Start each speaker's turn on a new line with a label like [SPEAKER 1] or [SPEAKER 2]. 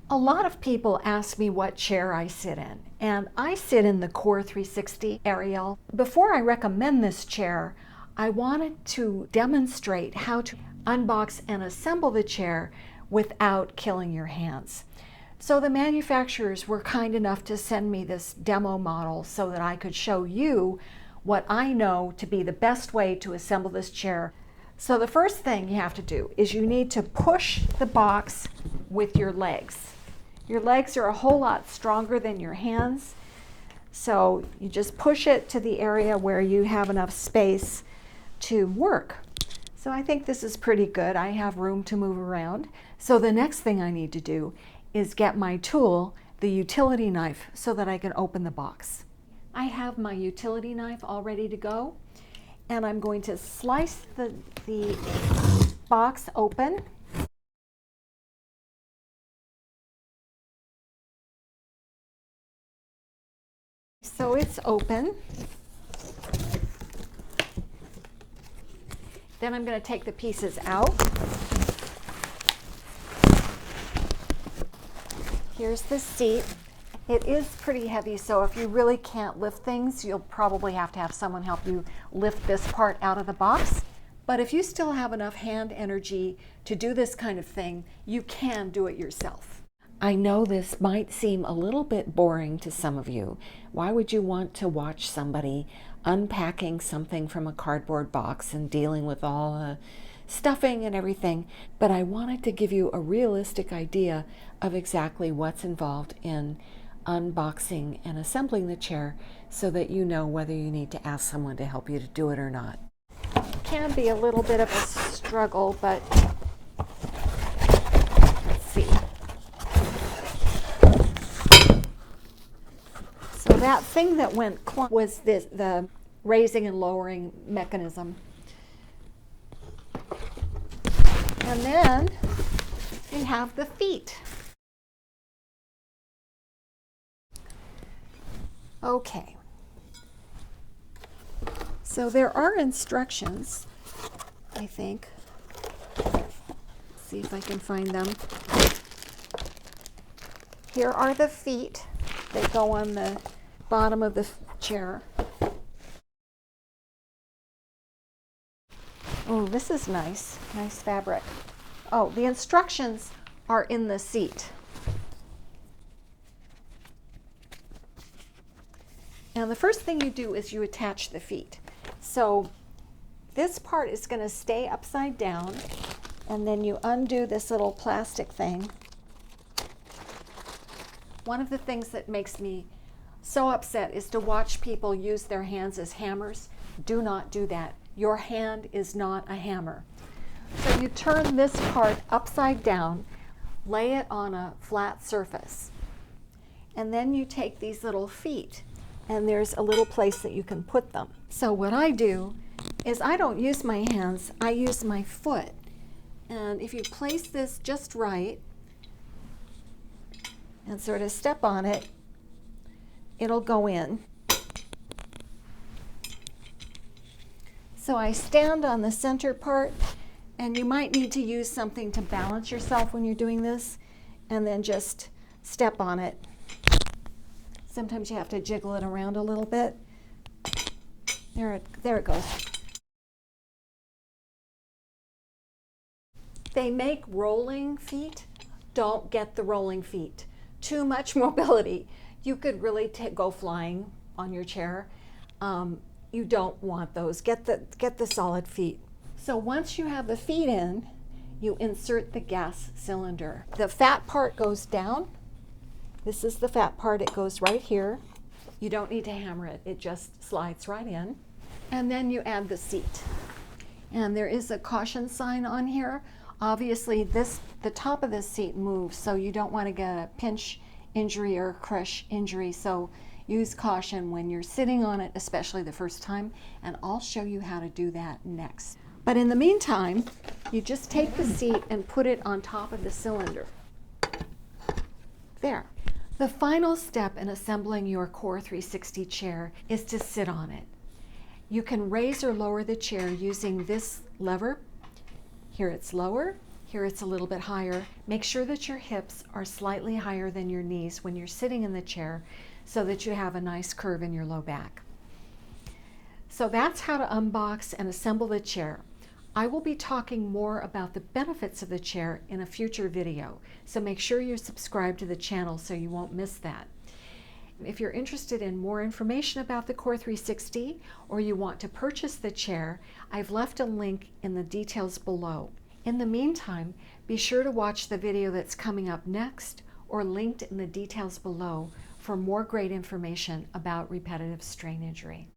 [SPEAKER 1] A lot of people ask me what chair I sit in, and I sit in the QOR360 Ariel. Before I recommend this chair, I wanted to demonstrate how to unbox and assemble the chair without killing your hands. So the manufacturers were kind enough to send me this demo model so that I could show you what I know to be the best way to assemble this chair. So the first thing you have to do is you need to push the box with your legs. Your legs are a whole lot stronger than your hands, so you just push it to the area where you have enough space to work. So I think this is pretty good. I have room to move around. So the next thing I need to do is get my tool, the utility knife, so that I can open the box. I have my utility knife all ready to go, and I'm going to slice the box open. So it's open. Then I'm going to take the pieces out. Here's the seat. It is pretty heavy, so if you really can't lift things, you'll probably have to have someone help you lift this part out of the box. But if you still have enough hand energy to do this kind of thing, you can do it yourself. I know this might seem a little bit boring to some of you. Why would you want to watch somebody unpacking something from a cardboard box and dealing with all the stuffing and everything? But I wanted to give you a realistic idea of exactly what's involved in unboxing and assembling the chair so that you know whether you need to ask someone to help you to do it or not. It can be a little bit of a struggle, but let's see. So that thing that went clunk was the raising and lowering mechanism. And then we have the feet. Okay. So there are instructions, I think. Let's see if I can find them. Here are the feet. They go on the bottom of the chair. Oh, this is nice. Nice fabric. Oh, the instructions are in the seat. And the first thing you do is you attach the feet. So this part is going to stay upside down, and then you undo this little plastic thing. One of the things that makes me so upset is to watch people use their hands as hammers. Do not do that. Your hand is not a hammer. So you turn this part upside down, lay it on a flat surface, and then you take these little feet, and there's a little place that you can put them. So what I do is I don't use my hands, I use my foot. And if you place this just right and sort of step on it, it'll go in. So I stand on the center part, and you might need to use something to balance yourself when you're doing this, and then just step on it. Sometimes you have to jiggle it around a little bit. There it goes. They make rolling feet. Don't get the rolling feet. Too much mobility. You could really go flying on your chair. You don't want those. Get the solid feet. So once you have the feet in, you insert the gas cylinder. The fat part goes down. This is the fat part. It goes right here. You don't need to hammer it. It just slides right in. And then you add the seat. And there is a caution sign on here. Obviously, the top of this seat moves, so you don't want to get a pinch injury or crush injury. So use caution when you're sitting on it, especially the first time, and I'll show you how to do that next. But in the meantime, you just take the seat and put it on top of the cylinder. There. The final step in assembling your QOR360 chair is to sit on it. You can raise or lower the chair using this lever. Here it's lower, Here it's a little bit higher. Make sure that your hips are slightly higher than your knees when you're sitting in the chair so that you have a nice curve in your low back. So that's how to unbox and assemble the chair. I will be talking more about the benefits of the chair in a future video, so make sure you're subscribed to the channel so you won't miss that. If you're interested in more information about the QOR360 or you want to purchase the chair, I've left a link in the details below. In the meantime, be sure to watch the video that's coming up next or linked in the details below for more great information about repetitive strain injury.